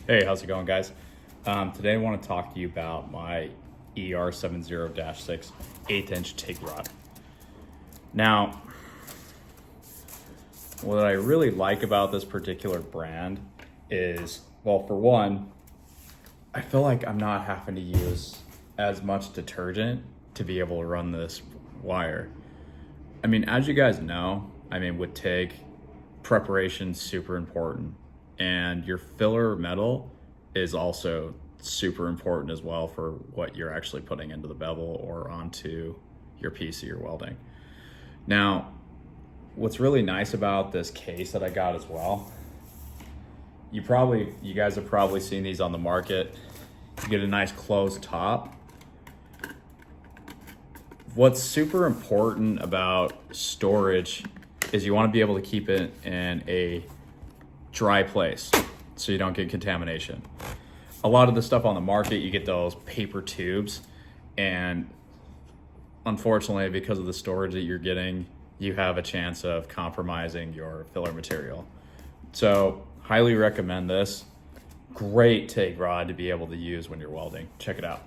Hey, how's it going, guys? Today I want to talk to you about my er70s-6 1/8" TIG rod. Now, what I really like about this particular brand is, well, for one, I feel like I'm not having to use as much detergent to be able to run this wire. I mean, as you guys know, with TIG, preparation's super important, and your filler metal is also super important as well for what you're actually putting into the bevel or onto your piece that you're welding. Now, what's really nice about this case that I got as well, you guys have probably seen these on the market. You get a nice closed top. What's super important about storage is you want to be able to keep it in a dry place so you don't get contamination. A lot of the stuff on the market, you get those paper tubes, and unfortunately, because of the storage that you're getting, you have a chance of compromising your filler material. So highly recommend this. Great TIG rod to be able to use when you're welding. Check it out.